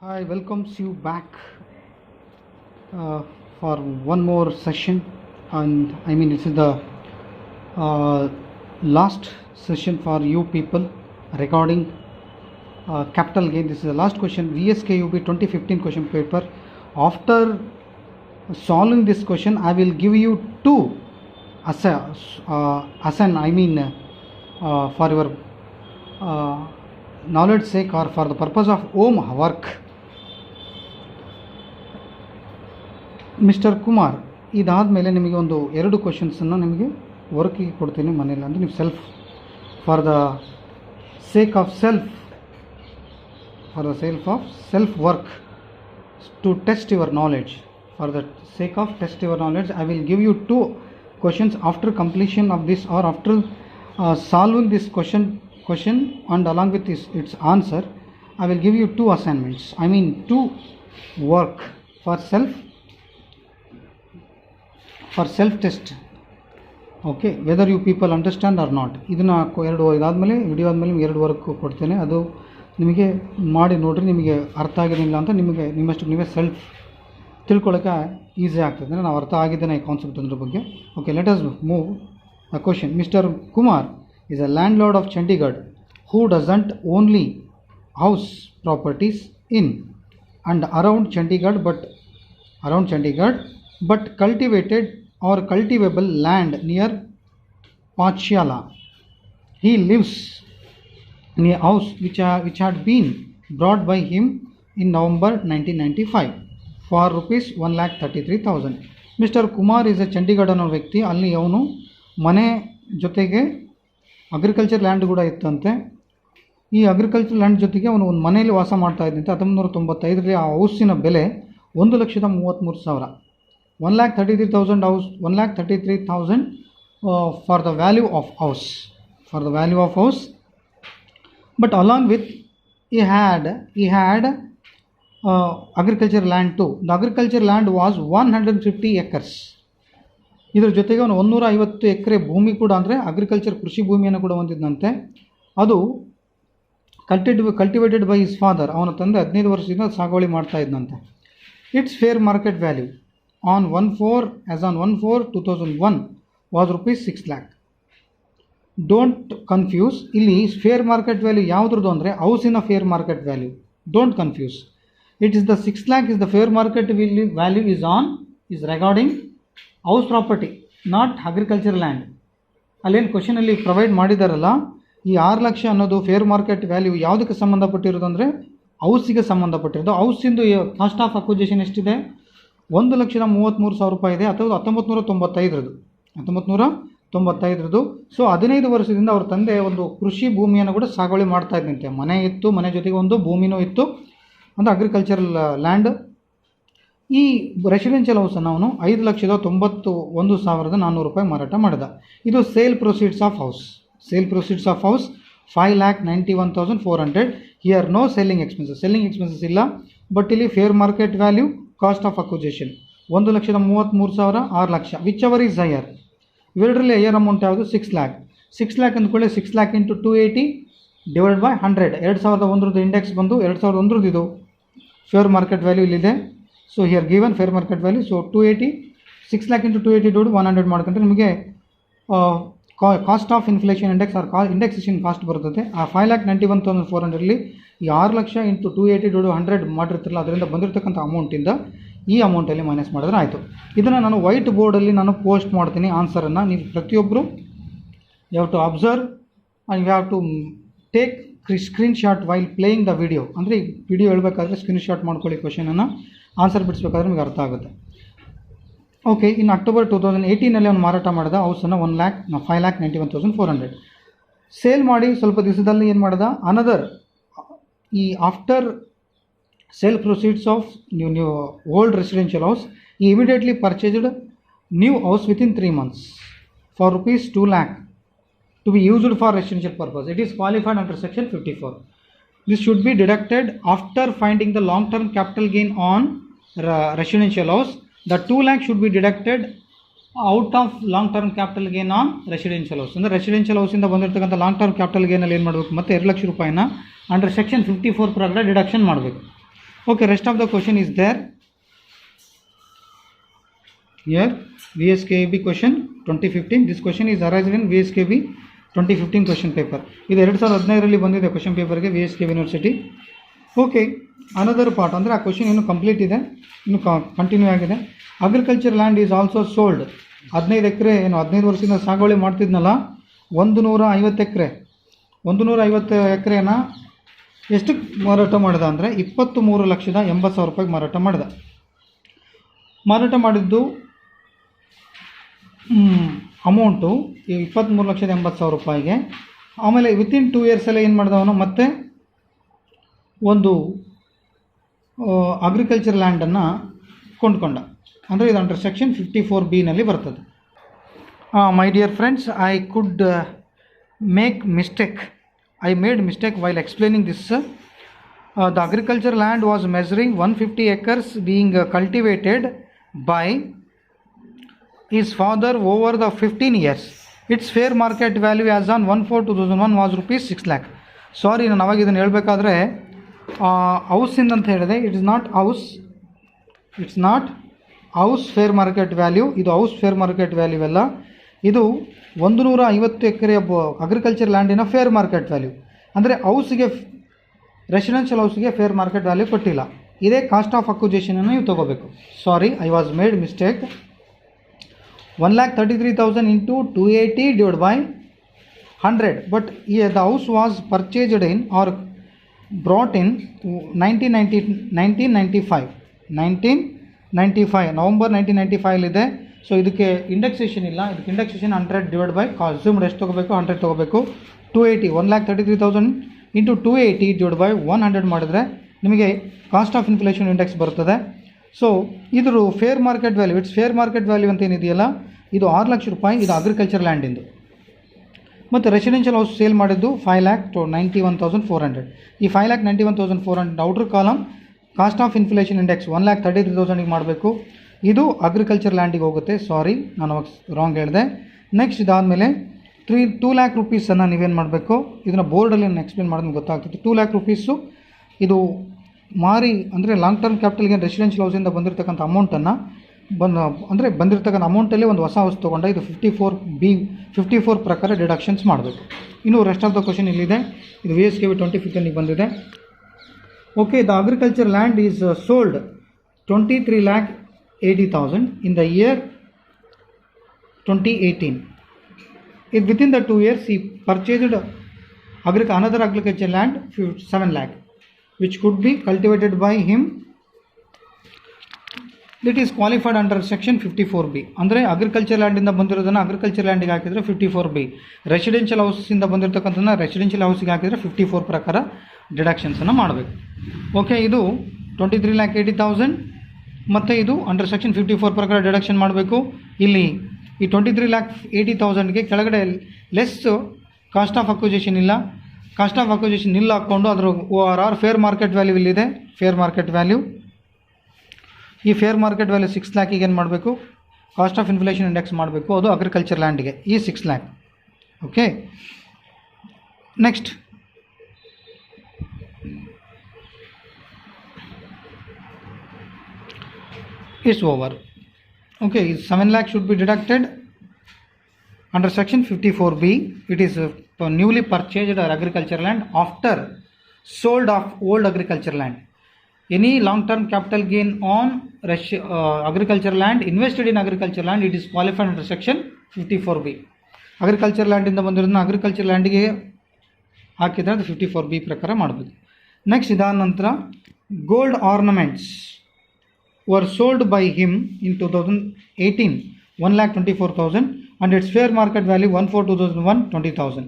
I welcomes you back for one more session, and I mean this is the last session for you people regarding capital gain. This is the last question, VSKUB 2015 question paper. After solving this question, I will give you two for your knowledge sake or for the purpose of home work. Mister Kumar, ಇದಾದಮೇಲೆ ನಿಮಗೆ ಒಂದು 2 ಕ್ವಶನ್ಸನ್ನು ನಿಮಗೆ ವರ್ಕಿಗೆ ಕೊಡ್ತೀನಿ ಮನೇಲಿ. ಅಂದರೆ ನೀವು for the sake of self work to test your knowledge. For the sake of test your knowledge, I will give you 2 questions after completion of this or after solving this question and along with its answer, I will give you 2 assignments. I mean 2 work for self test. Okay, whether you people understand or not. ಇದನ್ನು ಇದಾದಮೇಲೆ video ಆದಮೇಲೆ 2 work ಕೊಡ್ತೇನೆ. ಅದು ನಿಮಗೆ ಮಾಡಿ ನೋಡಿರಿ, ನಿಮಗೆ ಅರ್ಥ ಆಗಿರಲಿಲ್ಲ ಅಂತ ನಿಮ್ಮಷ್ಟು ನೀವೇ ಸೆಲ್ಫ್ ತಿಳ್ಕೊಳ್ಳೋಕೆ ಈಸಿ ಆಗ್ತದೆ. ಅಂದರೆ ನಾವು ಅರ್ಥ ಆಗಿದ್ದೇನೆ ಈ ಕಾನ್ಸೆಪ್ಟ್ ಅದ್ರ ಬಗ್ಗೆ. Okay, let us move the question. Mister Kumar is a land lord of Chandigarh who doesn't only house properties in and around Chandigarh but cultivated or cultivable land near Pachala. He lives in a house which had been bought by him in November 1995 for rupees 1,33,000. Mr. Kumar is a Chandigarh ಅನ್ನೋ ವ್ಯಕ್ತಿ. ಅಲ್ಲಿ ಅವನು ಮನೆ ಜೊತೆಗೆ agriculture land ಕೂಡ ಇತ್ತಂತೆ. ಈ agriculture land ಜೊತೆಗೆ ಅವನು ಒಂದು ಮನೆಯಲ್ಲಿ ವಾಸ ಮಾಡ್ತಾ ಇದ್ದಂತೆ. 1995ರಲ್ಲಿ ಆ ಹೌಸಿನ ಬೆಲೆ 1,33,000. 1,33,000 house, 1,33,000 for the value of house. But along with he had agriculture land too. The agriculture land was 150 acres. ಇದರ ಜೊತೆಗೆ ಅವನು 150 ಎಕರೆ ಭೂಮಿ ಕೂಡ, ಅಂದರೆ ಅಗ್ರಿಕಲ್ಚರ್ ಕೃಷಿ ಭೂಮಿಯನ್ನು ಕೂಡ ಹೊಂದಿದ್ದಂತೆ. ಅದು ಕಲ್ಟಿವೇಟೆಡ್ ಬೈ ಹಿಸ್ ಫಾದರ್. ಅವನ ತಂದೆ 15 ವರ್ಷದಿಂದ ಸಾಗುವಳಿ ಮಾಡ್ತಾ ಇದ್ದಂತೆ. It's fair market value on 1/4/2001 was rupees 6 lakh. Don't confuse. ಇಲ್ಲಿ ಫೇರ್ ಮಾರ್ಕೆಟ್ ವ್ಯಾಲ್ಯೂ ಯಾವುದ್ರದ್ದು ಅಂದರೆ ಹೌಸಿನ fair market value. Don't confuse. It is the 6 lakh is the fair market value is regarding house property, not agriculture land. ಅಲ್ಲೇನು ಕ್ವಶನಲ್ಲಿ provide ಮಾಡಿದಾರಲ್ಲ, ಈ 6 ಲಕ್ಷ ಅನ್ನೋದು fair market value ಯಾವುದಕ್ಕೆ ಸಂಬಂಧಪಟ್ಟಿರೋದು ಅಂದರೆ ಹೌಸಿಗೆ ಸಂಬಂಧಪಟ್ಟಿರೋದು. ಹೌಸಿಂದು ಕಾಸ್ಟ್ ಆಫ್ ಅಕ್ವಿಜಿಷನ್ ಎಷ್ಟಿದೆ? 1,33,000 ರೂಪಾಯಿ ಇದೆ. ಅಥವಾ 1995. ಸೊ 15 ವರ್ಷದಿಂದ ಅವ್ರ ತಂದೆ ಒಂದು ಕೃಷಿ ಭೂಮಿಯನ್ನು ಕೂಡ ಸಾಗುವಳಿ ಮಾಡ್ತಾ ಇದ್ದಂತೆ. ಮನೆ ಇತ್ತು, ಮನೆ ಜೊತೆಗೆ ಒಂದು ಭೂಮಿನೂ ಇತ್ತು, ಅಂದರೆ ಅಗ್ರಿಕಲ್ಚರಲ್ ಲ್ಯಾಂಡ್. ಈ ರೆಸಿಡೆನ್ಷಿಯಲ್ ಹೌಸನ್ನು ಅವನು 5,91,400 ರೂಪಾಯಿ ಮಾರಾಟ ಮಾಡಿದ. ಇದು sale proceeds of house 5,91,400. Here no selling expenses ಇಲ್ಲ. ಬಟ್ ಇಲ್ಲಿ fair market value, cost of acquisition 1,33,000, 6 lakh. Whichever is higher. ಇವೆರಡರಲ್ಲಿ ಹೈಯರ್ ಅಮೌಂಟ್ ಯಾವುದು? 6 lakh. 6 lakh ಅಂದ್ಕೊಳ್ಳಿ, 6 lakh into 280 divide by 100. 2001 index ಬಂದು 2001 ಇದು ಫೇರ್ ಮಾರ್ಕೆಟ್ ವ್ಯಾಲ್ಯೂ ಇಲ್ಲಿದೆ. So here given fair market value. So 280, 6 lakh into 280 divide 100 ಮಾಡ್ಕೊಂಡ್ರೆ ನಿಮಗೆ cost of inflation index or indexation cost ಬರ್ತದೆ. ಆ 5,91,400ರಲ್ಲಿ ಈ 6 ಲಕ್ಷ ಇಂಟು 280 ಡಿವೈಡ್ 100 ಮಾಡಿರ್ತಿರಲ್ಲ, ಅದರಿಂದ ಬಂದಿರತಕ್ಕಂಥ ಅಮೌಂಟಿಂದ ಈ ಅಮೌಂಟಲ್ಲಿ ಮೈನಸ್ ಮಾಡಿದ್ರೆ ಆಯಿತು. ಇದನ್ನು ನಾನು ವೈಟ್ ಬೋರ್ಡಲ್ಲಿ ಪೋಸ್ಟ್ ಮಾಡ್ತೀನಿ ಆನ್ಸರನ್ನು. ನೀವು ಪ್ರತಿಯೊಬ್ಬರು you have to observe and you have to take screenshot while playing the video. ಅಂದರೆ ಈ ವಿಡಿಯೋ ಹೇಳಬೇಕಾದ್ರೆ ಸ್ಕ್ರೀನ್ಶಾಟ್ ಮಾಡ್ಕೊಳ್ಳಿ ಕ್ವಶನನ್ನು. ಆನ್ಸರ್ ಬಿಡಿಸ್ಬೇಕಾದ್ರೆ ನಿಮಗೆ ಅರ್ಥ ಆಗುತ್ತೆ. ಓಕೆ, ಇನ್ನು ಅಕ್ಟೋಬರ್ 2018ನಲ್ಲಿ ಅವನು ಮಾರಾಟ ಮಾಡಿದ ಹೌಸನ್ನು 5,91,400 ಸೇಲ್ ಮಾಡಿ ಸ್ವಲ್ಪ ದಿವಸದಲ್ಲಿ ಏನು ಮಾಡಿದ, ಅನದರ್ ಈ after sale proceeds of new old residential house, ಈ immediately purchased new house within 3 months for rupees 2 lakh to be used for residential purpose. It is qualified under section 54. This should be deducted after finding the long-term capital gain on residential house. The 2 lakh should be deducted out of long term capital gain on residential house. ಅಂದರೆ residential ಹೌಸಿಂದ ಬಂದಿರತಕ್ಕಂಥ long term capital ಗೇನಲ್ಲಿ ಏನು ಮಾಡಬೇಕು, ಮತ್ತು 2 ಲಕ್ಷ ರೂಪಾಯಿನ under section 54 ಪ್ರಕಾರ deduction ಮಾಡಬೇಕು. Okay, rest of the question is there. Here VSKB question 2015. This question is arising in VSKB 2015 question paper. ಇದು 2015ರಲ್ಲಿ ಬಂದಿದೆ ಕ್ವಶನ್ ಪೇಪರ್ಗೆ VSKB university. Okay, another part ಅಂದರೆ ಆ ಕ್ವಶನ್ ಇನ್ನೂ ಕಂಪ್ಲೀಟ್ ಇದೆ, ಇನ್ನು ಕಂಟಿನ್ಯೂ ಆಗಿದೆ. Agriculture land is also sold. 15 ಎಕರೆ ಏನು 15 ವರ್ಷದಿಂದ ಸಾಗುವಳಿ ಮಾಡ್ತಿದ್ನಲ್ಲ, 150 ಎಕರೆ 150 ಎಕರೆನ ಎಷ್ಟಕ್ಕೆ ಮಾರಾಟ ಮಾಡಿದ ಅಂದರೆ 23,80,000 ರೂಪಾಯಿಗೆ ಮಾರಾಟ ಮಾಡಿದ. ಮಾರಾಟ ಮಾಡಿದ್ದು ಅಮೌಂಟು 23,80,000 ರೂಪಾಯಿಗೆ. ಆಮೇಲೆ ವಿತಿನ್ 2 ಇಯರ್ಸಲ್ಲೇ ಏನು ಮಾಡಿದವನು ಮತ್ತೆ ಒಂದು ಅಗ್ರಿಕಲ್ಚರ್ ಲ್ಯಾಂಡನ್ನು ಕೊಂಡ್ಕೊಂಡ. ಅಂದರೆ ಇದು ಅಂಡರ್ ಸೆಕ್ಷನ್ 54B ಬರ್ತದೆ. My dear friends, I could I made mistake while explaining this. The agriculture land was measuring 150 acres being cultivated by his father over the 15 years. Its fair market value as on 1/4/2001 was rupees 6 lakh. Sorry, ನಾನು ಅವಾಗ ಇದನ್ನು ಹೇಳಬೇಕಾದ್ರೆ ಹೌಸಿಂದ ಅಂತ ಹೇಳಿದೆ. It's not house fair market value. ಇದು house fair market value ಅಲ್ಲ, ಇದು 150 ಎಕರೆಯ ಅಗ್ರಿಕಲ್ಚರ್ ಲ್ಯಾಂಡಿನ ಫೇರ್ ಮಾರ್ಕೆಟ್ ವ್ಯಾಲ್ಯೂ. ಅಂದರೆ ಹೌಸ್ಗೆ, ರೆಸಿಡೆನ್ಷಿಯಲ್ ಹೌಸ್ಗೆ ಫೇರ್ ಮಾರ್ಕೆಟ್ ವ್ಯಾಲ್ಯೂ ಕೊಟ್ಟಿಲ್ಲ. ಇದೇ ಕಾಸ್ಟ್ ಆಫ್ ಅಕ್ವಿಜಿಷನನ್ನು ನೀವು ತೊಗೋಬೇಕು. Sorry, I was made mistake. 1,33,000 into 280 divided by 100. But the house was purchased in or brought in 1995 November 1995 ಇದೆ. ಸೊ ಇದಕ್ಕೆ ಇಂಡೆಕ್ಸೇಷನ್ ಇಲ್ಲ. ಇದಕ್ಕೆ ಇಂಡೆಕ್ಸೇಷನ್ 100 ಡಿವೈಡ್ ಬೈ ಅಸ್ಯೂಮ್ಡ್ ಎಷ್ಟು ತೊಗೋಬೇಕು, 100 ತೊಗೋಬೇಕು. 280 1,33,000 into 280 ಡಿವೈಡ್ ಬೈ 100 ಮಾಡಿದ್ರೆ ನಿಮಗೆ ಕಾಸ್ಟ್ ಆಫ್ ಇನ್ಫ್ಲೇಷನ್ ಇಂಡೆಕ್ಸ್ ಬರ್ತದೆ. ಸೊ ಇದ್ರ fair market value, it's fair market value ಅಂತ ಏನಿದೆಯಲ್ಲ, ಇದು 6 ಲಕ್ಷ ರೂಪಾಯಿ. ಇದು ಅಗ್ರಿಕಲ್ಚರ್ ಲ್ಯಾಂಡಿಂದು. ಮತ್ತು ರೆಸಿಡೆನ್ಷಿಯಲ್ ಹೌಸ್ ಸೇಲ್ ಮಾಡಿದ್ದು 5,91,400. ಈ 5,91,400 outer column cost of inflation index 1,33,000ಗೆ ಮಾಡಬೇಕು. ಇದು ಅಗ್ರಿಕಲ್ಚರ್ ಲ್ಯಾಂಡಿಗೆ ಹೋಗುತ್ತೆ. ಸಾರಿ, ನಾನು ಅವಾಗ ರಾಂಗ್ ಹೇಳಿದೆ. ನೆಕ್ಸ್ಟ್ ಇದಾದಮೇಲೆ 2 ಲ್ಯಾಕ್ ರುಪೀಸನ್ನು ನೀವೇನು ಮಾಡಬೇಕು, ಇದನ್ನು ಬೋರ್ಡಲ್ಲಿ ನಾನು ಎಕ್ಸ್ಪ್ಲೇನ್ ಮಾಡೋದು ಗೊತ್ತಾಗ್ತದೆ. 2 ಲ್ಯಾಕ್ ರುಪೀಸು ಇದು ಮಾರಿ, ಅಂದರೆ ಲಾಂಗ್ ಟರ್ಮ್ ಕ್ಯಾಪಿಟಲ್ಗೆ ರೆಸಿಡೆನ್ಷಿಯಲ್ ಹೌಸಿಂದ ಬಂದಿರತಕ್ಕಂಥ ಅಮೌಂಟನ್ನು ಬಂದಿರತಕ್ಕಂಥ ಅಮೌಂಟಲ್ಲಿ ಒಂದು ಹೊಸ ಹೌಸ್ ತೊಗೊಂಡ. ಇದು 54 ಪ್ರಕಾರ ಡಿಡಕ್ಷನ್ಸ್ ಮಾಡಬೇಕು. ಇನ್ನು ರೆಸ್ಟ್ ಆಫ್ ದ ಕ್ವಶನ್ ಇಲ್ಲಿದೆ. ಇದು VSKB 2015 ಬಂದಿದೆ. Okay, the agriculture land is sold 23,80,000 in the year 2018. Within the 2 years he purchased another agriculture land 7 lakh, which could be cultivated by him. It is qualified under section 54B. ಅಂದರೆ agriculture ಲ್ಯಾಂಡಿಂದ ಬಂದಿರೋದನ್ನು agriculture ಲ್ಯಾಂಡಿಗೆ ಹಾಕಿದರೆ 54B, residential ಹೌಸಿಂದ ಬಂದಿರತಕ್ಕಂಥದ್ದನ್ನು residential ಹೌಸಿಗೆ ಹಾಕಿದರೆ 54 ಪ್ರಕಾರ ಡಿಡಕ್ಷನ್ಸನ್ನು ಮಾಡಬೇಕು. Okay, ಇದು 23,80,000 ಮತ್ತು ಇದು under section 54 ಪ್ರಕಾರ ಡಿಡಕ್ಷನ್ ಮಾಡಬೇಕು. ಇಲ್ಲಿ ಈ 23,80,000ಗೆ ಕೆಳಗಡೆ ಲೆಸ್ ಕಾಸ್ಟ್ ಆಫ್ ಅಕ್ವಿಜಿಷನ್ ಇಲ್ಲ. ಕಾಸ್ಟ್ ಆಫ್ ಅಕ್ವಿಜಿಷನ್ ಇಲ್ಲ ಹಾಕ್ಕೊಂಡು ಅದರ ORR ಫೇರ್ ಮಾರ್ಕೆಟ್ ವ್ಯಾಲ್ಯೂ ಇಲ್ಲಿದೆ. ಫೇರ್ ಮಾರ್ಕೆಟ್ ವ್ಯಾಲ್ಯೂ, ಈ ಫೇರ್ ಮಾರ್ಕೆಟ್ ವ್ಯಾಲ್ಯೂ 6 ಲ್ಯಾಕಿಗೆ ಏನು ಮಾಡಬೇಕು, ಕಾಸ್ಟ್ ಆಫ್ ಇನ್ಫ್ಲೇಷನ್ ಇಂಡೆಕ್ಸ್ ಮಾಡಬೇಕು. ಅದು ಅಗ್ರಿಕಲ್ಚರ್ ಲ್ಯಾಂಡಿಗೆ ಈ 6 lac. Okay, next it's over. Okay, 7 lakh should be deducted under section 54B. It is newly purchased agriculture land after sold of old agriculture land. Any long term capital gain on agriculture land invested in agriculture land, it is qualified under section 54B. agriculture land ಇಂದ ಬಂದಿರೋದನ್ನ agriculture ಲ್ಯಾಂಡಿಗೆ ಹಾಕಿದ್ರೆ ಅದು 54B ಪ್ರಕಾರ ಮಾಡಬೇಕು. Next ಇದಾದ ನಂತರ gold ornaments were sold by him in 2018 1,24,000 and its fair market value 1/4/2001 20,000.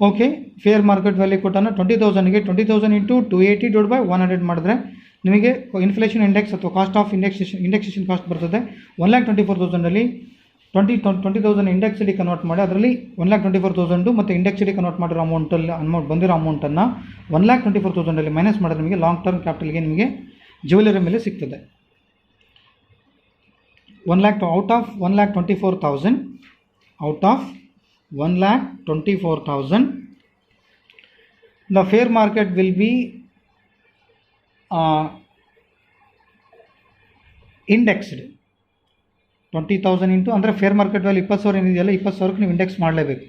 Okay, fair market value ಕೊಟ್ಟಾನ 20,000ಗೆ 20,000 into 280 divided by 100 ಮಾಡಿದ್ರೆ ನಿಮಗೆ ಇನ್ಫ್ಲೇಷನ್ ಇಂಡೆಕ್ಸ್ ಅಥವಾ ಕಾಸ್ಟ್ ಆಫ್ ಇಂಡೆಕ್ಸೇಷನ್ ಕಾಸ್ಟ್ ಬರ್ತದೆ. 1,24,000ಅಲ್ಲಿ 20,000 ಇಂಡೆಕ್ಸ್ಡಿ ಕನ್ವರ್ಟ್ ಮಾಡಿ ಅದರಲ್ಲಿ 1,24,000 ಮತ್ತು ಇಂಡೆಕ್ಸ್ಡಿ ಕನ್ವರ್ಟ್ ಮಾಡಿರೋ ಅಮೌಂಟ್ ಬಂದಿರೋ ಅಮೌಂಟನ್ನು 1,24,000ಅಲ್ಲಿ ಮೈನಸ್ ಮಾಡಿದ್ರೆ ನಿಮಗೆ ಲಾಂಗ್ ಟರ್ಮ್ ಕ್ಯಾಪಿಟಲ್ಗೆ ನಿಮಗೆ ಜ್ಯುವೆಲರಿ ಮೇಲೆ ಸಿಗ್ತದೆ. 1 lakh out of 1,24,000, out of 1,24,000, the fair market will be indexed 20,000 into ಅಂದರೆ ಫೇರ್ ಮಾರ್ಕೆಟ್ ವ್ಯಾಲ್ಯೂ 20,000 ಏನಿದೆಯಲ್ಲ 20,000ಕ್ಕೆ ನೀವು ಇಂಡೆಕ್ಸ್ ಮಾಡಲೇಬೇಕು.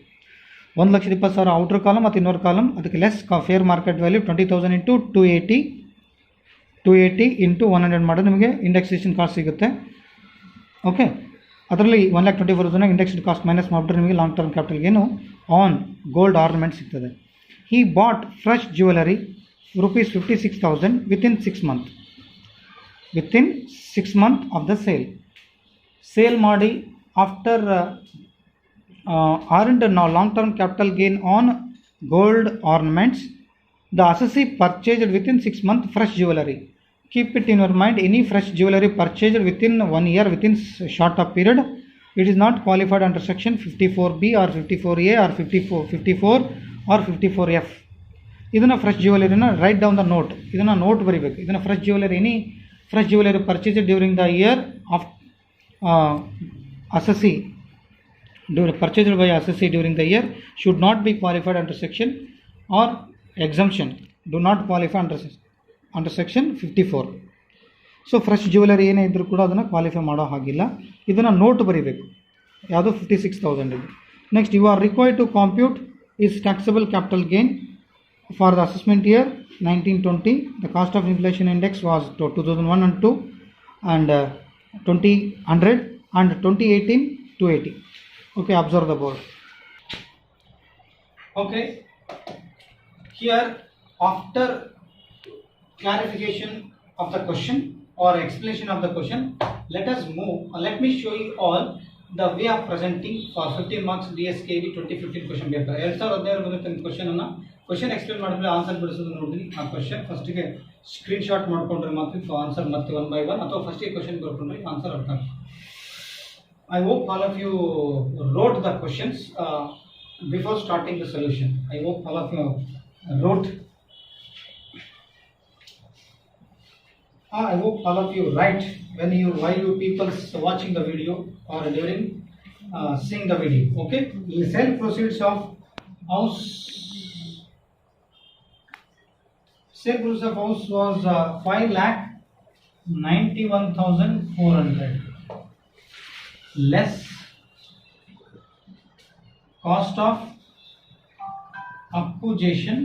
1,20,000 ಔಟರ್ ಕಾಲಮ್ ಮತ್ತು ಇನ್ನೊಂದು ಕಾಲಮ್, ಅದಕ್ಕೆ less fair market value 20,000 into 280 into 100 ಮಾಡಿದ್ರೆ ನಿಮಗೆ ಇಂಡೆಕ್ಸೇಷನ್ ಕಾಸ್ಟ್ ಸಿಗುತ್ತೆ. ಓಕೆ, ಅದರಲ್ಲಿ 1,24,000 ಇಂಡೆಕ್ಸ್ಡ್ ಕಾಸ್ಟ್ ಮೈನಸ್ ಮಾಡಿಬಿಟ್ರೆ ನಿಮಗೆ long term capital gain on gold ornament ಸಿಗ್ತದೆ. He bought fresh jewellery rupees 56,000 within 6 months. Within 6 months of the sale. Sale ಮಾಡಿ after earned long-term capital gain on gold ornaments. The assessee purchased within 6 months fresh jewelry. Keep it in your mind, any fresh jewelry purchased within 1 year, within short of period, it is not qualified under section 54B or 54A or 54 or 54F. ಇದನ್ನು fresh ಜ್ಯುವೆಲರಿನ write down the note, ಇದನ್ನು note ಬರೀಬೇಕು. ಇದನ್ನು fresh jewellery, any fresh jewellery purchase during the year of assessee purchased by assessee during the year should not be qualified under section or exemption, do not qualify under section 54. So fresh jewellery ಏನೇ ಇದ್ದರೂ ಕೂಡ ಅದನ್ನು qualify ಮಾಡೋ ಹಾಗಿಲ್ಲ. ಇದನ್ನು note ಬರೀಬೇಕು, ಯಾವುದು 56,000 ಇದೆ. Next, you are required to compute is taxable capital gain for the assessment year 1920. The cost of inflation index was 2001 and 2 and 2000 and 2018 280. Okay, observe the board. Okay, here after clarification of the question or explanation of the question, let us move, let me show you all the way of presenting for 15 marks DSKB 2015 question paper. 2015 ಬಂದಿದ್ದ question ಅನ್ನು question explain ಮಾಡಿದ್ರೆ answer ಬಿಡಿಸೋದು ನೋಡಿರಿ. ಆ question ಫಸ್ಟಿಗೆ screenshot ಮಾಡ್ಕೊಂಡ್ರೆ ಮಾತ್ರ answer ಮತ್ತೆ 1 by 1 ಅಥವಾ ಫಸ್ಟಿಗೆ ಕ್ವಶನ್ ಬರ್ಕೊಂಡ್ರೆ ಆನ್ಸರ್ ಅರ್ಥ ಆಗ್ತದೆ. I hope all of you wrote the questions before starting the solution. I hope all of you wrote. I hope all of you write while you people watching the video or during seeing the video. Okay, the sale proceeds of house. Sale proceeds of house was 5,91,400 less cost of acquisition.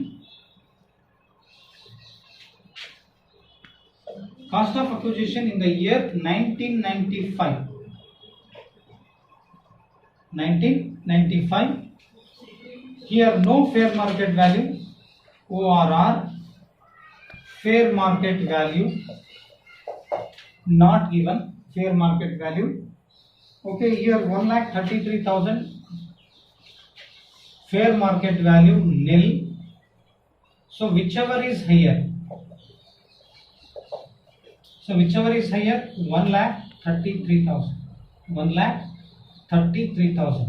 Cost of acquisition in the year 1995. 1995. Here no fair market value, ORR, fair market value not given, fair market value. Okay, here 1,33,000, fair market value nil. So whichever is higher, 1,33,000, 1,33,000.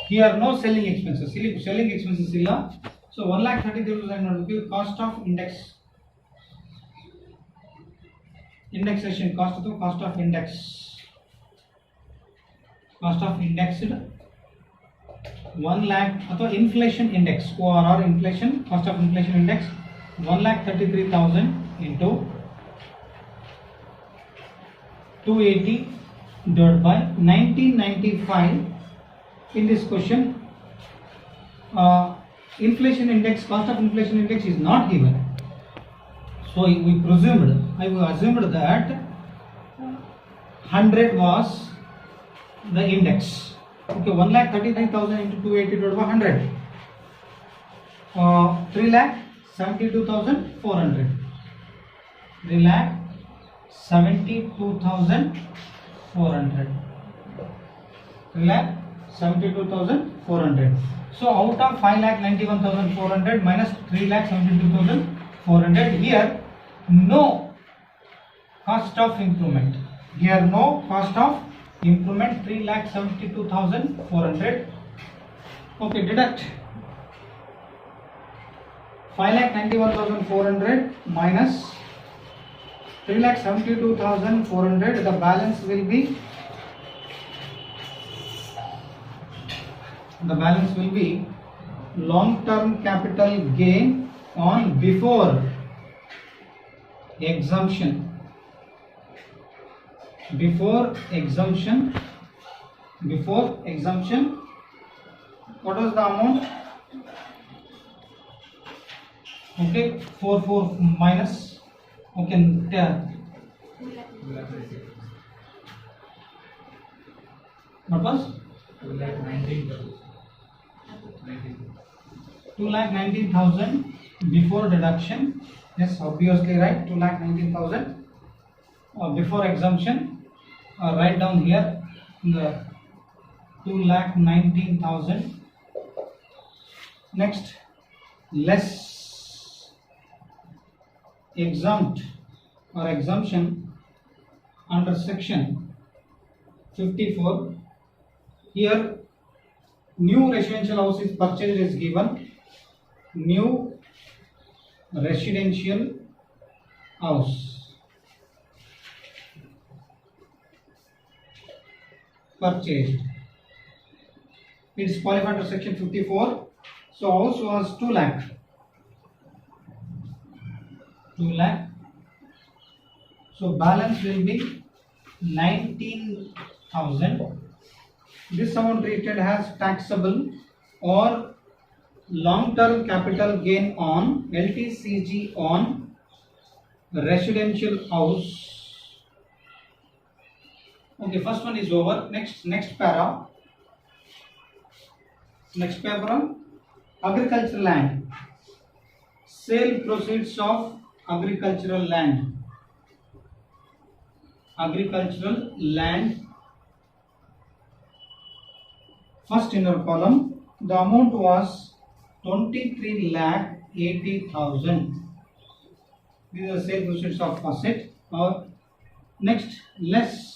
Here no selling expenses, selling expenses illa. So 1,33,000 note cost of indexation cost to cost of index, cost of indexed 1 lakh ಅಥವಾ inflation index, ORR inflation, cost of inflation index 1,33,000 into 280 divided by 1995. In this question inflation index, cost of inflation index is not given, so I assumed that 100 was the index. Okay, 1,33,000 into 280 divided by 100, 3,72,400, 3,72,400, 3,72,400. So out of 5,91,400 minus 3,72,400, here no cost of improvement. Here no cost of improvement, 3,72,400. Okay, deduct 5,91,400 minus 3,72,400. The balance will be long-term capital gain on before exemption. before exemption, what was the amount? Okay, 4 minus, okay, what was 2,19,000 before deduction. Yes, obviously right, 2,19,000 before exemption. Write down here the 2,19,000. Next, less exempt or exemption under section 54. Here, new residential house is purchased is given. New residential house purchased. It is qualified under section 54. So house was 2 lakh. 2 lakh. So balance will be 19,000. This amount treated as taxable or long-term capital gain on LTCG on residential house. Okay, first one is over. Next para. Next paragraph. Agricultural land. Sale proceeds of agricultural land. Agricultural land. First inner column. The amount was 23,80,000. These are sale proceeds of asset. Or next, less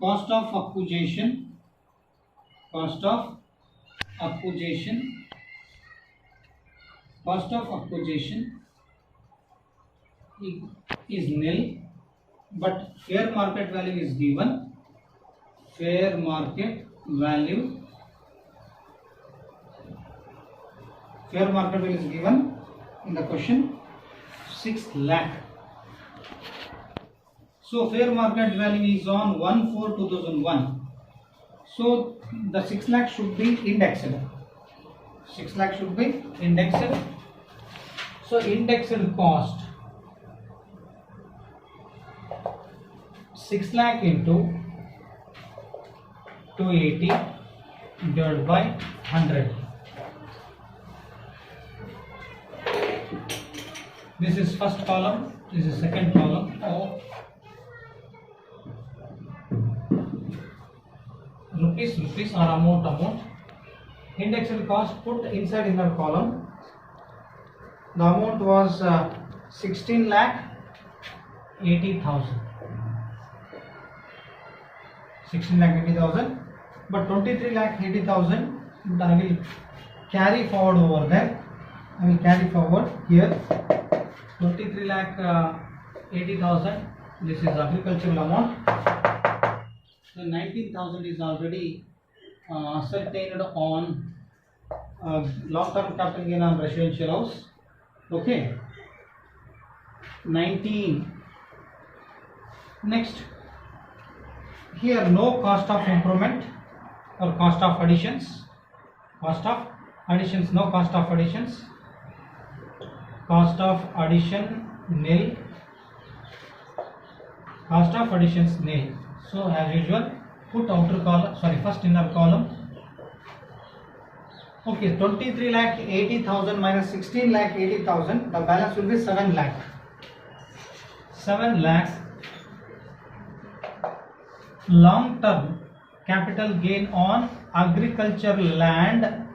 cost of acquisition. Cost of acquisition is nil, but fair market value is given. Fair market value is given in the question, 6 lakh. So fair market value is on 1/4/2001. So the 6 lakh should be indexed. 6 lakh should be indexed. So indexed cost 6 lakh into 280 divided by 100. This is first column. This is second column. Rupees or amount. Indexed cost put inside inner column. The amount was 16,80,000. 16,80,000, but 23,80,000 I will carry forward over there. I will carry forward here. 23,80,000. This is agricultural amount. So 19,000 is already ascertained on long-term capital gain on residential house. Okay. 19. Next. Here no cost of improvement or cost of additions. No cost of additions. Cost of addition nil. Cost of additions nil. So as usual, put first inner column. Okay, 23,80,000 minus 16,80,000. The balance will be 7 lakh. 7 lakh. Long-term capital gain on agricultural land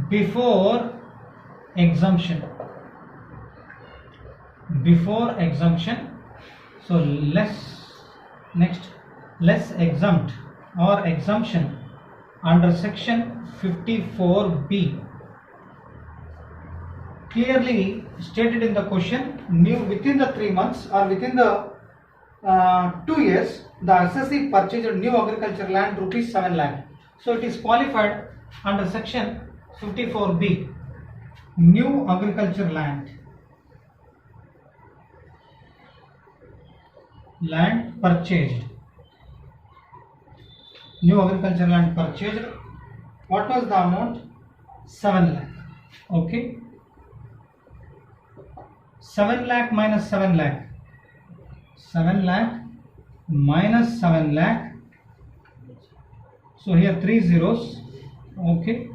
before exemption. So less exempt or exemption under section 54B. Clearly stated in the question, within the 3 months or within the 2 years, the assessee purchased new agricultural land rupees 7 lakh. So it is qualified under section 54B. new agriculture land purchased, new agriculture land purchased. What was the amount? 7 lakh. Okay, 7 lakh minus 7 lakh, 7 lakh minus 7 lakh. So here 3 zeros. Okay,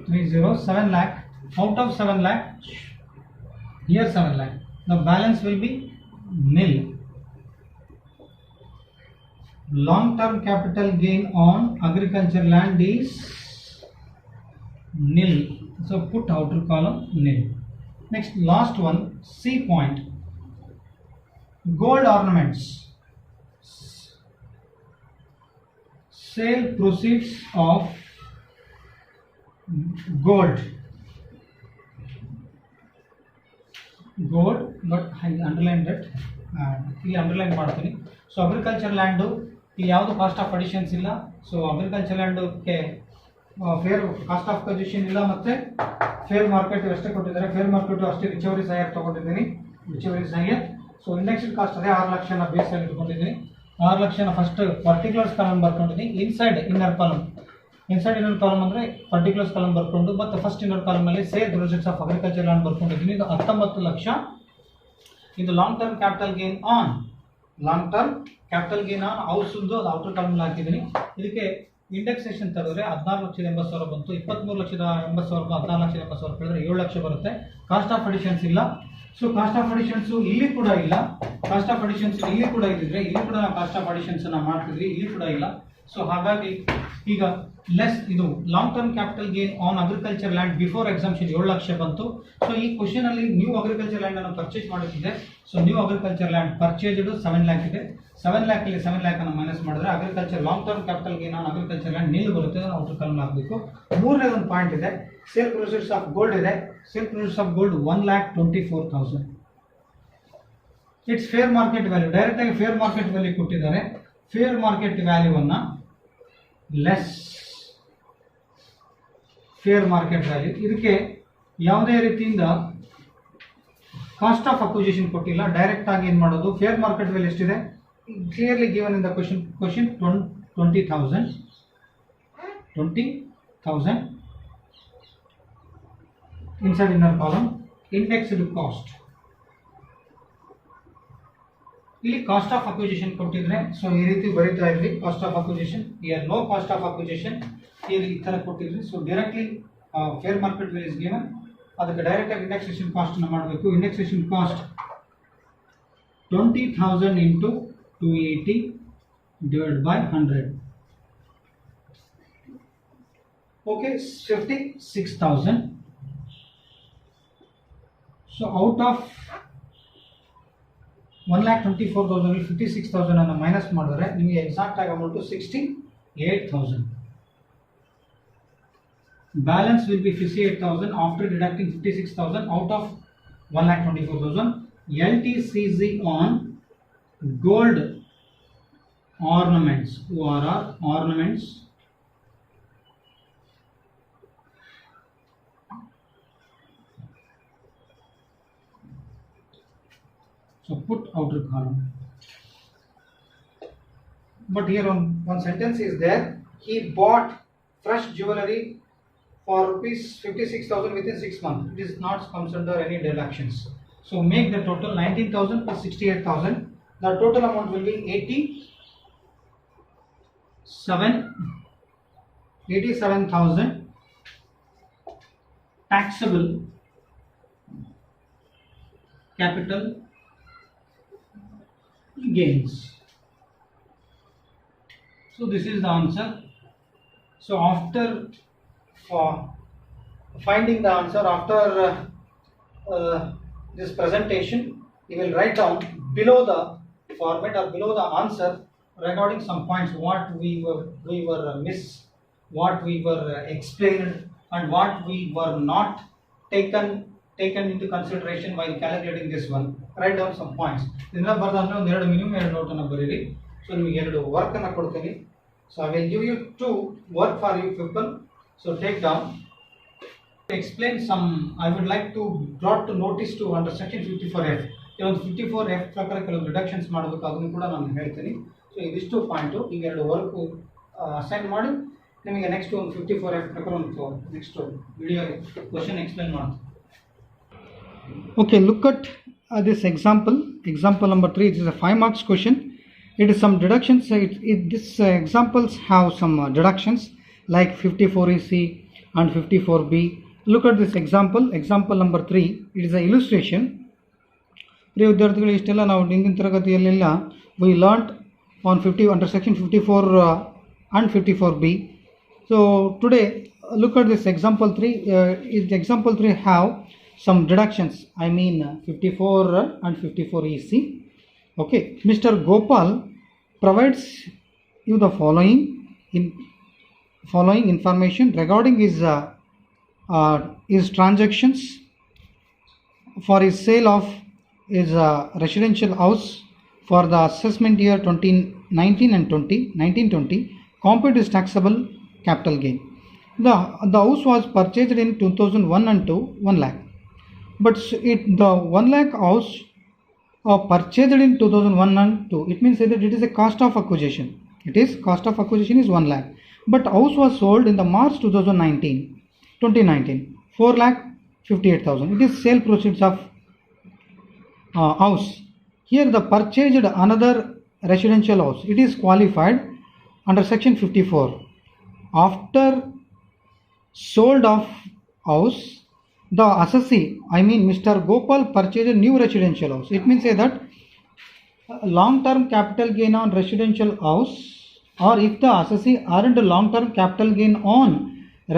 3 zeros, 7 lakh. Out of 7 lakh, here 7 lakh. The balance will be nil. Long-term capital gain on agriculture land is nil. So put outer column nil. Next, last one, C point. Gold ornaments. Sale proceeds of gold, but I underlined that. ಇಲ್ಲಿ underline ಮಾಡ್ತೀನಿ. So agriculture land ಇಲ್ಲಿ ಯಾವುದು cost of additions ಇಲ್ಲ. So agriculture ಲ್ಯಾಂಡಕ್ಕೆ fair cost of acquisition ಇಲ್ಲ, ಮತ್ತು fair market ಅಷ್ಟೇ ಕೊಟ್ಟಿದ್ದಾರೆ. ಫೇರ್ ಮಾರ್ಕೆಟ್ ಅಷ್ಟೇ ರಿಚವರೀಸ್ ಹೈಯರ್ ತೊಗೊಂಡಿದ್ದೀನಿ, whichever is higher. So indexed cost ಅದೇ 6 ಲಕ್ಷನ ಬೇಸಲ್ಲಿ ಇಟ್ಕೊಂಡಿದ್ದೀನಿ. 6 ಲಕ್ಷನ ಫಸ್ಟ್ ಪರ್ಟಿಕ್ಯುಲರ್ಸ್ ಕಾಲಮ್ ಬರ್ಕೊಂಡಿದ್ದೀನಿ. ಇನ್ಸೈಡ್ ಇನ್ನರ್ ಕಾಲಮ್ ಅಂದರೆ ಪರ್ಟಿಕ್ಯುಲರ್ಸ್ ಕಾಲಮ್ ಬರ್ಕೊಂಡು, ಮತ್ತು ಫಸ್ಟ್ ಇನ್ನರ್ ಕಾಲಮ್ನಲ್ಲಿ sale proceeds of agriculture land ಬರ್ಕೊಂಡಿದ್ದೀನಿ. ಇದು 19 ಲಕ್ಷ. ಇದು long term capital gain on ಹೌಸ್ದು ಅದು ಔಟರ್ ಕಾಲಮ್ ಹಾಕಿದ್ದೀನಿ. ಇದಕ್ಕೆ ಇಂಡೆಕ್ಸೇಷನ್ ತೆಗೆದ್ರೆ 16,80,000 ಬಂತು. 23,80,000 14,80,000 ಕಳೆದ್ರೆ 7 ಲಕ್ಷ ಬರುತ್ತೆ. ಕಾಸ್ಟ್ ಆಫ್ ಅಡಿಷನ್ಸ್ ಇಲ್ಲ. ಸೊ ಕಾಸ್ಟ್ ಆಫ್ ಅಡಿಷನ್ಸು ಇಲ್ಲಿ ಕೂಡ ಇಲ್ಲ. ಕಾಸ್ಟ್ ಆಫ್ ಅಡಿಷನ್ಸ್ ಇಲ್ಲಿ ಕೂಡ ಇದ್ದಿದ್ರೆ ಇಲ್ಲಿ ಕೂಡ ನಾವು ಕಾಸ್ಟ್ ಆಫ್ ಅಡಿಷನ್ಸ್ ಅನ್ನ ಮಾಡ್ತಿದ್ವಿ, ಇಲ್ಲಿ ಕೂಡ ಇಲ್ಲ. ಸೊ ಹಾಗಾಗಿ ಈಗ ಲೆಸ್ ಇದು long term capital gain on agriculture land before exemption 7 lakh ಬಂತು. ಸೊ ಈ ಕ್ವಶನ್ ಅಲ್ಲಿ ನ್ಯೂ ಅಗ್ರಿಕಲ್ಚರ್ ಲ್ಯಾಂಡ್ ಅನ್ನು ಪರ್ಚೇಸ್ ಮಾಡುತ್ತಿದೆ. So new agriculture land purchased 7 lakh ಇದೆ. 7 ಲ್ಯಾಕ್ ಅಲ್ಲಿ 7 ಲ್ಯಾಕ್ ಅನ್ನು ಮೈನಸ್ ಮಾಡಿದ್ರೆ agriculture long term capital gain on agriculture land nil ಬರುತ್ತೆ. ಔಟರ್ ಕಾಲಮ್ ಹಾಕಬೇಕು. ಮೂರನೇದು ಒಂದು ಪಾಯಿಂಟ್ ಇದೆ, ಸೇಲ್ ಪ್ರೊಸೀಡ್ಸ್ ಆಫ್ ಗೋಲ್ಡ್ ಇದೆ. Sale proceeds of gold 1,24,000. It's fair market value. Direct ಆಗಿ ಫೇರ್ ಮಾರ್ಕೆಟ್ ವ್ಯಾಲ್ಯೂ ಕೊಟ್ಟಿದ್ದಾರೆ. ಫೇರ್ ಮಾರ್ಕೆಟ್ ವ್ಯಾಲ್ಯೂವನ್ನ ಲೆಸ್ ಫೇರ್ ಮಾರ್ಕೆಟ್ ವ್ಯಾಲ್ಯೂ. ಇದಕ್ಕೆ ಯಾವುದೇ ರೀತಿಯಿಂದ ಕಾಸ್ಟ್ ಆಫ್ ಅಕ್ವಿಸಿಷನ್ ಕೊಟ್ಟಿಲ್ಲ. ಡೈರೆಕ್ಟ್ ಆಗಿ ಏನು ಮಾಡೋದು, ಫೇರ್ ಮಾರ್ಕೆಟ್ ವ್ಯಾಲ್ಯೂ ಎಷ್ಟಿದೆ clearly given in the question 20,000 inside inner column. Indexed cost, ಇಲ್ಲಿ ಕಾಸ್ಟ್ ಆಫ್ ಅಕ್ವಿಸಿಷನ್ ಕೊಟ್ಟಿದ್ರೆ ಸೊ ಈ ರೀತಿ ಬರೀತಾ ಇದ್ವಿ. Cost of acquisition year no cost of acquisition ಈ ಥರ ಕೊಟ್ಟಿದ್ವಿ. So directly fair market value is given. ಅದಕ್ಕೆ ಡೈರೆಕ್ಟ್ ಆಗಿ ಇಂಡೆಕ್ಸೇಷನ್ ಕಾಸ್ಟ್ ಅನ್ನು ಮಾಡಬೇಕು. Indexation cost 20,000 into 280 divided by 100. Okay, 56,000. So out of 1,24,000 56,000 ಅನ್ನು ಮೈನಸ್ ಮಾಡಿದ್ರೆ ನಿಮಗೆ ಎಕ್ಸಾಕ್ಟ್ ಆಗಿ amount 68,000. Balance will be 58,000 after deducting 56,000 out of 1,24,000. LTCZ on gold ornaments, ORR ornaments, so put outer column. But here one sentence is there. He bought fresh jewelry for rupees 56,000 within 6 months. It is not comes under any deductions. So make the total 19,000 plus 68,000. The total amount will be 87,000 taxable capital gains. So this is the answer. So after finding the answer, after this presentation, you will write down below the format or below the answer regarding some points what we were miss, what we were explained, and what we were not taken into consideration while calculating this one. Write down some points. ಇದನ್ನ ಬರ್ದಾದ್ಮೇಲೆ ಒಂದು ಎರಡು minimum 2 note ಅನ್ನು ಬರೀರಿ. So ನಿಮಗೆ 2 work ಅನ್ನು ಕೊಡ್ತೀನಿ. So I will give you 2 work for you people. So take down explain some, I would like to brought to notice to under section 54F. ಕೆಲವೊಂದು 54F ಪ್ರಕಾರ ಕೆಲವು ರಿಡಕ್ಷನ್ಸ್ ಮಾಡಬೇಕು, ಅದನ್ನು ಕೂಡ ನಾನು ಹೇಳ್ತೀನಿ. ಸೊ ಇದಿಷ್ಟು ಪಾಯಿಂಟು ಈಗ ಎರಡು ವರ್ಕು ಅಸೈನ್ ಮಾಡಿ ನಿಮಗೆ ನೆಕ್ಸ್ಟ್ ಒಂದು 54F ಪ್ರಕಾರ ಒಂದು ನೆಕ್ಸ್ಟ್ ವಿಡಿಯೋ ಕ್ವಶನ್ ಎಕ್ಸ್ಪ್ಲೇನ್ ಮಾಡ್ತೀನಿ. Okay, look at this example number 3. It is a 5 marks question. It is some deductions. This examples have some deductions like 54EC and 54B. Look at this example number 3. It is an illustration. ಪ್ರಿಯ ವಿದ್ಯಾರ್ಥಿಗಳು, ಇಷ್ಟೆಲ್ಲ ನಾವು ಹಿಂದಿನ ತರಗತಿಯಲ್ಲೆಲ್ಲ we learnt on 50 under section 54 and 54B. So today look at this example 3. Example 3 have some deductions, I mean 54 and 54EC. Okay, Mr. Gopal provides you the following information regarding his transactions for his sale of his residential house for the assessment year 2019 and 1920. Computed his taxable capital gain. The house was purchased in 2001 and 2, 1 lakh. But the 1 lakh house purchased in 2001 and 2, it means that it is a cost of acquisition. Cost of acquisition is 1 lakh. But house was sold in the March 2019, 4 lakh 58,000. It is sale proceeds of house. Here the purchased another residential house. It is qualified under section 54. After sold of house, the assessee, I mean Mr. Gopal, purchased a new residential house. It means that long-term capital gain on residential house, or if the assessee earned long-term capital gain on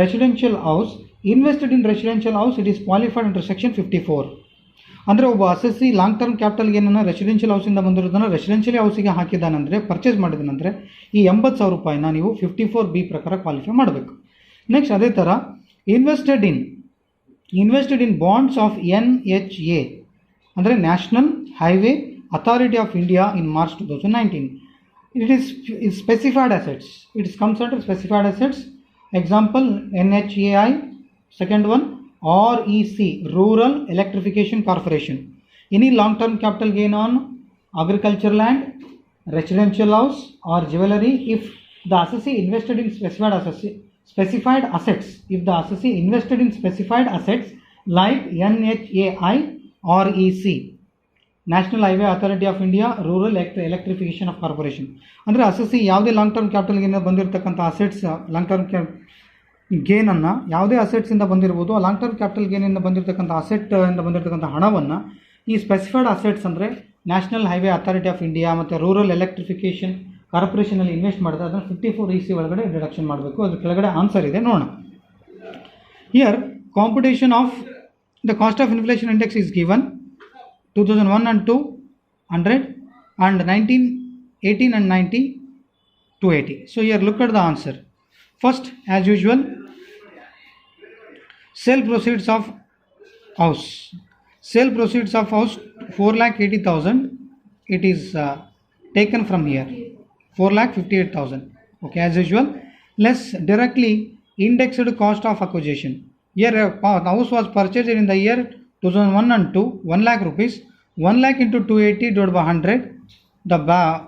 residential house invested in residential house, it is qualified under section 54. ಅಂದರೆ ಒಬ್ಬ assessee long term capital ಗೇನನ್ನು residential ಹೌಸಿಂದ ಬಂದಿರೋದನ್ನು residential ಹೌಸಿಗೆ ಹಾಕಿದ್ದಾನಂದರೆ, purchase ಮಾಡಿದಾನಂದರೆ ಈ 80,000 ರೂಪಾಯಿನ ನೀವು 54B ಪ್ರಕಾರ ಕ್ವಾಲಿಫೈ ಮಾಡಬೇಕು. ನೆಕ್ಸ್ಟ್ ಅದೇ ಥರ invested in bonds of NHA ಅಂದರೆ national highway authority of India in March 2019. It is specified assets. It is comes under specified assets. Example NHAI. Second one REC, Rural Electrification Corporation. Any long-term capital gain on agricultural land, residential house or jewelry if the assessee invested in specified assets. If the assessee invested in specified assets like NHAI or REC, national highway authority of India, rural electrification of corporation. ಅಂದರೆ assessee ಯಾವುದೇ long term ಕ್ಯಾಪಿಟಲ್ಗಿಂದ ಬಂದಿರತಕ್ಕಂಥ assets, long term ಗೇನನ್ನು ಯಾವುದೇ ಅಸೆಟ್ಸಿಂದ ಬಂದಿರ್ಬೋದು, ಆ long term capital ಗೇನಿಂದ ಬಂದಿರತಕ್ಕಂಥ ಅಸೆಟ್ಟಿಂದ ಬಂದಿರತಕ್ಕಂಥ ಹಣವನ್ನು ಈ ಸ್ಪೆಸಿಫೈಡ್ ಅಸೆಟ್ಸ್ ಅಂದರೆ national highway authority of India ಮತ್ತು ರೂರಲ್ ಎಲೆಕ್ಟ್ರಿಫಿಕೇಷನ್ ಕಾರ್ಪೊರೇಷನಲ್ಲಿ ಇನ್ವೆಸ್ಟ್ ಮಾಡಿದ್ರೆ ಅದನ್ನು 54EC ಒಳಗಡೆ ಡಿಡಕ್ಷನ್ ಮಾಡಬೇಕು. ಅದ್ರ ಕೆಳಗಡೆ ಆನ್ಸರ್ ಇದೆ, ನೋಡೋಣ. Here computation of the cost of inflation index is given 2001 and 2 100 and 1918 and 90 280. So here look at the answer. First, as usual, sale proceeds of house. Sale proceeds of house 4,80,000. It is taken from here 4,58,000. Okay, as usual, less directly indexed cost of acquisition. Here the house was purchased in the year 2001 and 2, 1 lakh rupees. 1 lakh into 280 divided by 100.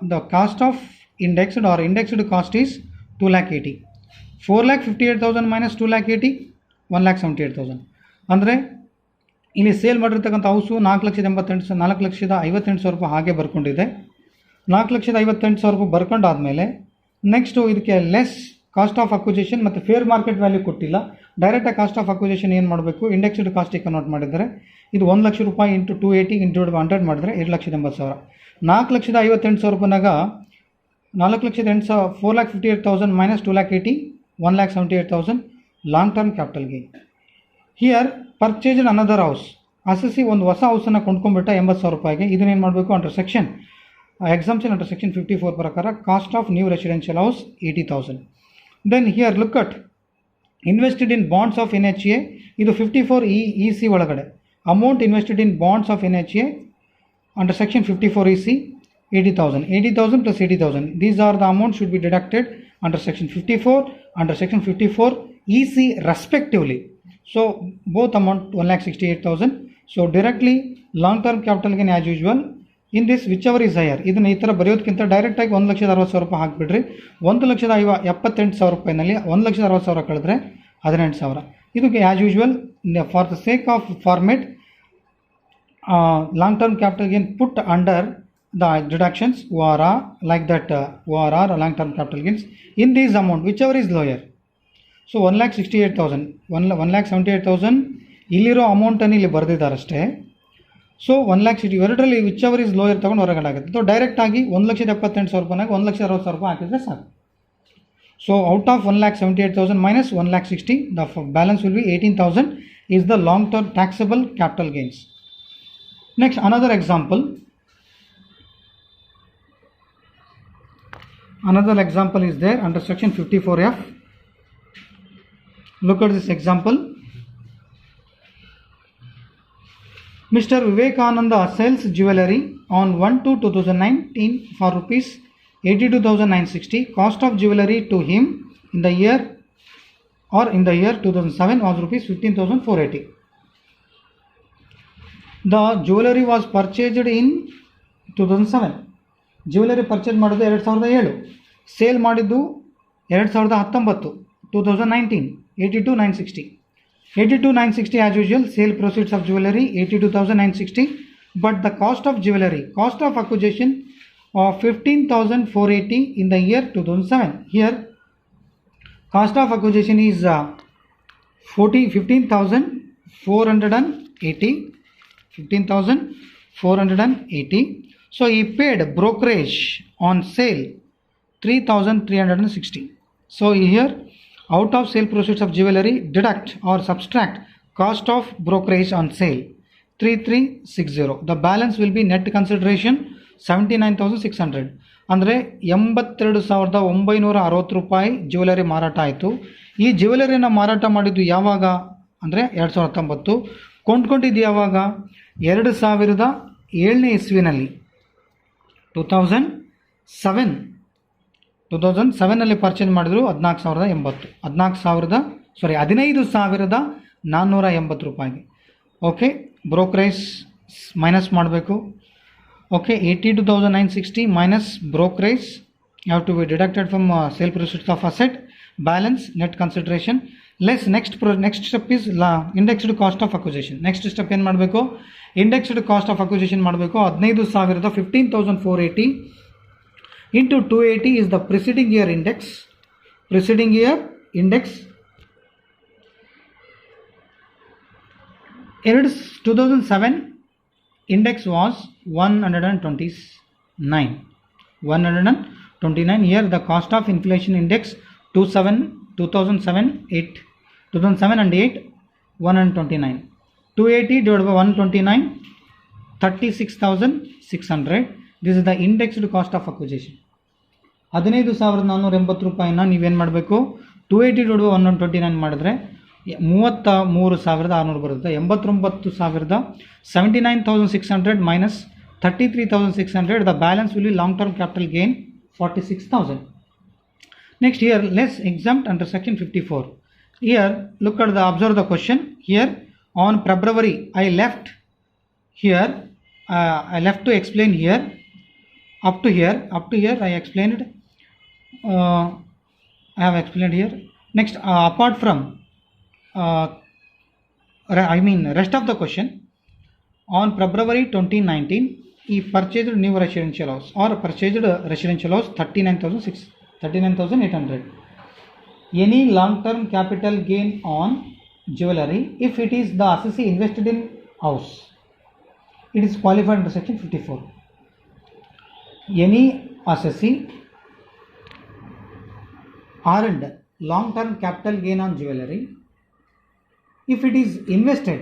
The cost of indexed or indexed cost is 2,80,000. 4,58,000 minus 2,80,000, 1,78,000. ಅಂದರೆ ಇಲ್ಲಿ sale ಮಾಡಿರ್ತಕ್ಕಂಥ house 4,58,000 ರೂಪಾಯಿ ಹಾಗೆ ಬರ್ಕೊಂಡಿದೆ. 4,58,000 ರೂಪಾಯಿ ಬರ್ಕೊಂಡಾದಮೇಲೆ next ಇದಕ್ಕೆ less cost of acquisition ಮತ್ತು fair market value ಕೊಟ್ಟಿಲ್ಲ. ಡೈರೆಕ್ಟಾಗಿ ಕಾಸ್ಟ್ ಆಫ್ ಅಕ್ವಿಸಿಷನ್ ಏನು ಮಾಡಬೇಕು, ಇಂಡೆಕ್ಸ್ಡ್ ಕಾಸ್ಟಿಗೆ ಕನ್ವರ್ಟ್ ಮಾಡಿದರೆ ಇದು 1 ಲಕ್ಷ ರೂಪಾಯಿ ಇಂಟು 280 ಇಂಟು 100 ಮಾಡಿದರೆ 2,80,000. 4,58,000 ರೂಪಾಯಿನಾಗ 4,08,000 4,58,000 minus 2,80,000 1,78,000 long term capital gain. Here purchased another house, assessee ಒಂದು ಹೊಸ ಹೌಸನ್ನು ಕೊಂಡ್ಕೊಂಡ್ಬಿಟ್ಟ 80,000 ರೂಪಾಯಿಗೆ. ಇದನ್ನೇನು ಮಾಡಬೇಕು, under section exemption under section 54 ಪ್ರಕಾರ cost of new residential house 80,000. Then here look at invested in bonds of NHA. ಇದು 54EC ಒಳಗಡೆ amount invested in bonds of NHA under section 54EC 80,000. 80,000 plus 80,000. These are the amounts should be deducted under section 54, under section 54EC respectively. So both amount 1,68,000. So directly long term capital gain as usual in this whichever is higher. ಇದನ್ನು ಈ ಥರ ಬರೆಯೋದಕ್ಕಿಂತ ಡೈರೆಕ್ಟಾಗಿ 1,60,000 ರೂಪಾಯಿ ಹಾಕಿಬಿಡ್ರಿ. 1,78,000 ರೂಪಾಯಿನಲ್ಲಿ 1,60,000 ಕಳೆದ್ರೆ 18,000. ಇದಕ್ಕೆ as usual for the sake of format long term capital gain put under the deductions ORR like that ORR long term capital gains in this amount whichever is lower. So 1,68,000 1,78,000 ಇಲ್ಲಿರೋ ಅಮೌಂಟನ್ನು ಇಲ್ಲಿ ಬರೆದಿದ್ದಾರೆ ಅಷ್ಟೇ. ಸೊ 1,60,000 ಎರಡರಲ್ಲಿ which ever is lower ತೊಗೊಂಡು ಹೊರಗಡೆ ಆಗುತ್ತೆ. So ಡೈರೆಕ್ಟಾಗಿ 1,78,000 ರೂಪಾಯಿನಾಗ 1,60,000 ರೂಪಾಯಿ ಹಾಕಿದರೆ ಸಾಕು. So out of 1,78,000 minus 1,60,000 the balance will be 18,000 is the long term taxable capital gains. Next another example is there under section 54F. Look at this example. Mr. Vivekananda sells jewellery on 1/2/2019 for rupees 82,960. Cost of jewellery to him in the year 2007 was rupees 15,480. The jewellery was purchased in 2007. Jewellery purchase ಮಾಡಿದ್ದು 2007, sale ಮಾಡಿದ್ದು 2019 2019 82,960. 82,960 as usual. Sale proceeds of jewellery 82,960, but the cost of jewellery, cost of acquisition of 15,480 in the year 2007. Here cost of acquisition is 15,480. 15,480. So he paid brokerage on sale 3,360. So here out of sale proceeds of jewellery deduct or subtract cost of brokerage on sale 3,360. The balance will be net consideration 79,600. ಅಂದರೆ 82,960 ರೂಪಾಯಿ jewellery ಮಾರಾಟ ಆಯಿತು. ಈ ಜ್ಯುವೆಲರಿನ ಮಾರಾಟ ಮಾಡಿದ್ದು ಯಾವಾಗ ಅಂದರೆ 2019. ಕೊಂಡ್ಕೊಂಡಿದ್ದು ಯಾವಾಗ 2007ನೇ ಇಸ್ವಿನಲ್ಲಿ 2007ನಲ್ಲಿ ಪರ್ಚೇಸ್ ಮಾಡಿದ್ರು 15,480 ರೂಪಾಯಿಗೆ. ಓಕೆ, ಬ್ರೋಕರೇಜ್ ಮೈನಸ್ ಮಾಡಬೇಕು. Okay, 82,960 minus brokerage have to be deducted from sale proceeds of asset, balance net consideration less next step is indexed cost of acquisition. Next step ಏನು ಮಾಡಬೇಕು? ಇಂಡೆಕ್ಸ್ಡ್ ಕಾಸ್ಟ್ ಆಫ್ ಅಕ್ವಿಸಿಷನ್ ಮಾಡಬೇಕು. 15,000 15,480 into 280 is the preceding year index. 2007 index was 129. Here the cost of inflation index 2007 and 8 129. 280 divided by 129 36,600. This is the indexed cost of acquisition. 15,480 ರೂಪಾಯಿನ ನೀವೇನು ಮಾಡಬೇಕು? 280 divided by 129 ಮಾಡಿದ್ರೆ 33,600 ಬರುತ್ತೆ. 89,000 79,600 minus 33,600. The balance will be long term capital gain 46,000. Next, here less exempt under section 54. Here look at observe the question. Here on February I left to explain here. Up to here I explained. I have explained here. Next, apart from rest of the question, on February 2019 he purchased new residential house or purchased residential house 39,800. Any long term capital gain on jewellery if it is the assessee invested in house, it is qualified under section 54. Any assessee earned long term capital gain on jewellery if it is invested,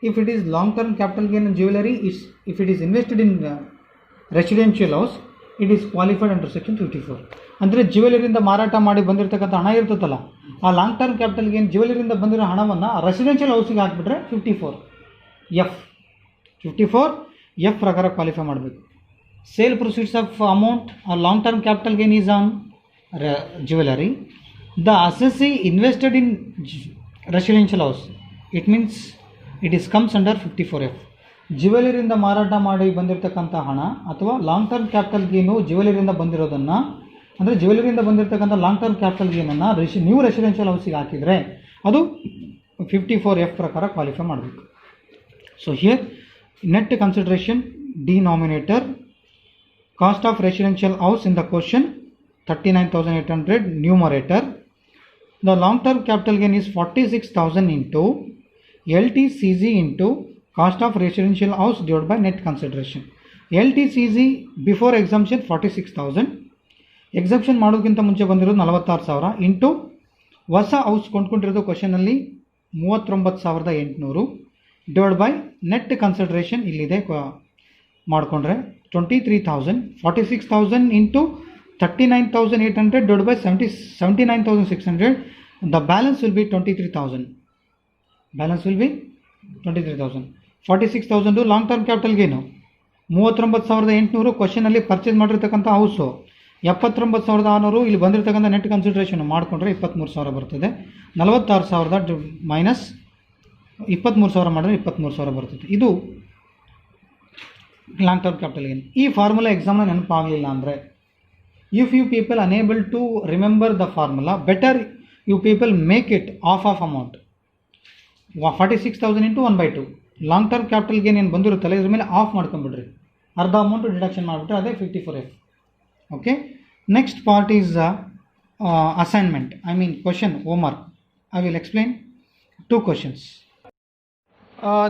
if it is long term capital gain on jewellery is if it is invested in residential house, it is qualified under section 54. ಅಂದರೆ ಜ್ಯುವೆಲರಿಯಿಂದ ಮಾರಾಟ ಮಾಡಿ ಬಂದಿರತಕ್ಕಂಥ ಹಣ ಇರ್ತದಲ್ಲ, ಆ long term capital gain ಜ್ಯುವೆಲರಿಯಿಂದ ಬಂದಿರೋ ಹಣವನ್ನು ರೆಸಿಡೆನ್ಷಿಯಲ್ ಹೌಸಿಗೆ ಹಾಕಿಬಿಟ್ರೆ 54F ಪ್ರಕಾರ ಕ್ವಾಲಿಫೈ ಮಾಡಬೇಕು. Sale proceeds of amount or long term capital gain is on jewellery. The assessee invested in residential house, it means it is comes under 54F. ಜ್ಯುವೆಲರಿಯಿಂದ ಮಾರಾಟ ಮಾಡಿ ಬಂದಿರತಕ್ಕಂಥ ಹಣ ಅಥವಾ ಲಾಂಗ್ ಟರ್ಮ್ ಕ್ಯಾಪಿಟಲ್ ಗೇನು ಜ್ಯುವೆಲರಿಯಿಂದ ಬಂದಿರೋದನ್ನು, ಅಂದರೆ ಜ್ಯುವೆಲರಿಯಿಂದ ಬಂದಿರತಕ್ಕಂಥ ಲಾಂಗ್ ಟರ್ಮ್ ಕ್ಯಾಪಿಟಲ್ ಗೇನನ್ನು ನ್ಯೂ ರೆಸಿಡೆನ್ಷಿಯಲ್ ಹೌಸಿಗೆ ಹಾಕಿದರೆ ಅದು 54F ಪ್ರಕಾರ ಕ್ವಾಲಿಫೈ ಮಾಡಬೇಕು. So here net consideration denominator cost of residential house in the question 39,800 numerator. The long term capital gain is 46,000 into LTCZ into cost of residential house divided by net consideration. LTCZ before exemption 46,000, exemption ಮಾಡೋದಕ್ಕಿಂತ ಮುಂಚೆ ಬಂದಿರೋದು 46,000 into ಹೊಸ house ಕೊಂಡ್ಕೊಂಡಿರೋದು ಕ್ವಶನಲ್ಲಿ 39,800 divide by net consideration ಇಲ್ಲಿದೆ ಮಾಡಿಕೊಂಡ್ರೆ 23,000, 46,000 into 39,800 divided by 79,600. The balance will be 23,000. Balance will be 23,000. 46,000 long term capital gain, 39,800 ಕ್ವಶನಲ್ಲಿ purchase ಮಾಡಿರ್ತಕ್ಕಂಥ ಹೌಸು, 79,600 ಇಲ್ಲಿ ಬಂದಿರತಕ್ಕಂಥ ನೆಟ್ ಕನ್ಸಿಡರೇಷನ್ ಮಾಡಿಕೊಂಡ್ರೆ 23,000 ಬರ್ತದೆ. 46,000 ಮೈನಸ್ 23,000 ಮಾಡಿದ್ರೆ 23,000 ಬರ್ತದೆ. ಇದು ಲಾಂಗ್ ಟರ್ಮ್ ಕ್ಯಾಪಿಟಲ್ ಗೇನ್. ಈ ಫಾರ್ಮುಲಾ ಎಕ್ಸಾಮ್ನ ನೆನಪಾಗಲಿಲ್ಲ ಅಂದರೆ, if you people unable to remember the formula, better you people make it of amount. 46,000 into 1/2 long term capital gain ಏನು ಬಂದಿರುತ್ತಲ್ಲ ಇದ್ರ ಮೇಲೆ ಆಫ್ ಮಾಡ್ಕೊಂಬಿಡ್ರಿ, ಅರ್ಧ ಅಮೌಂಟು ಡಿಡಕ್ಷನ್ ಮಾಡಿಬಿಟ್ರೆ ಅದೇ 54F. Okay, next part is assignment, I mean question homework. I will explain 2 questions.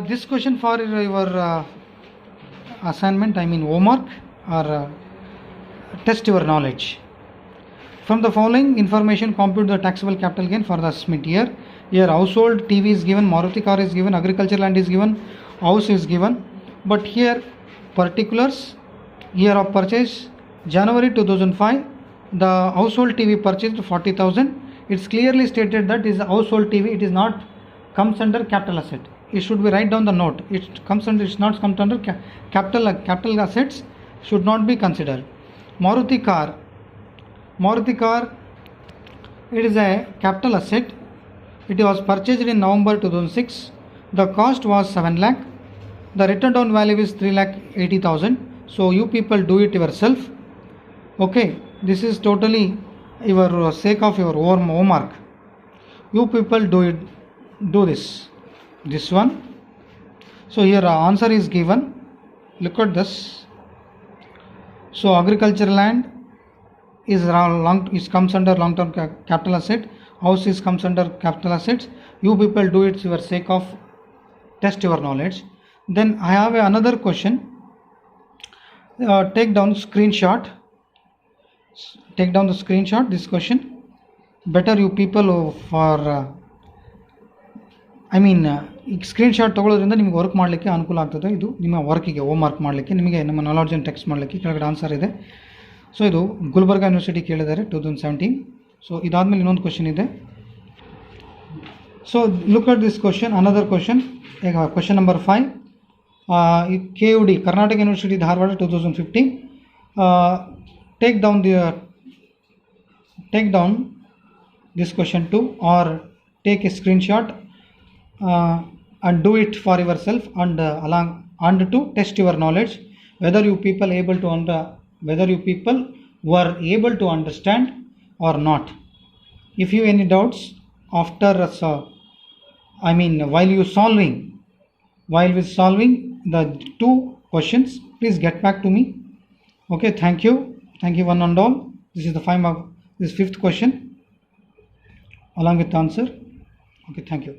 This question for your assignment, I mean homework or test your knowledge. From the following information, compute the taxable capital gain for the Smith year. Here household TV is given, Maruti car is given, agricultural land is given, house is given, but here particulars, year of purchase January 2005, the household TV purchased 40,000. It's clearly stated that is household TV, it is not comes under capital asset. It should be write down the note, it comes under, it's not comes under capital assets should not be considered. Maruti car, it is a capital asset. It was purchased in November 2006. The cost was 7 lakh. The written down value is 3,80,000. So you people do it yourself. Okay, this is totally your sake of your homework. You people do this one. So here answer is given. Look at this. So agricultural land is comes under long term capital asset. House is comes under capital assets. You people do it your sake of test your knowledge. Then I have another question. Take down screenshot. Take down the screenshot. This question. Better you people for ಈ screenshot ತೊಗೊಳ್ಳೋದ್ರಿಂದ ನಿಮಗೆ work ಮಾಡಲಿಕ್ಕೆ ಅನುಕೂಲ ಆಗ್ತದೆ. ಇದು ನಿಮ್ಮ ವರ್ಕಿಗೆ work ಮಾಡಲಿಕ್ಕೆ, ನಿಮಗೆ ನಮ್ಮ ನಾಲೆಡ್ಜನ್ನು ಟೆಕ್ಸ್ಟ್ ಮಾಡಲಿಕ್ಕೆ ಕೆಳಗಡೆ ಆನ್ಸರ್ ಇದೆ. ಸೊ ಇದು ಗುಲ್ಬರ್ಗಾ ಯೂನಿವರ್ಸಿಟಿ ಕೇಳಿದ್ದಾರೆ 2017. ಸೊ ಇದಾದಮೇಲೆ ಇನ್ನೊಂದು ಕ್ವಶನ್ ಇದೆ. So look at this question, another question, question number 5. KUD Karnataka university Dharwad 2015. Take down this question too, or take a screenshot and do it for yourself, and to test your knowledge whether you people were able to understand or not. If you any doubts after while solving the 2 questions, please get back to me. Okay, thank you one and all. This is the 5th question along with the answer. Okay, thank you.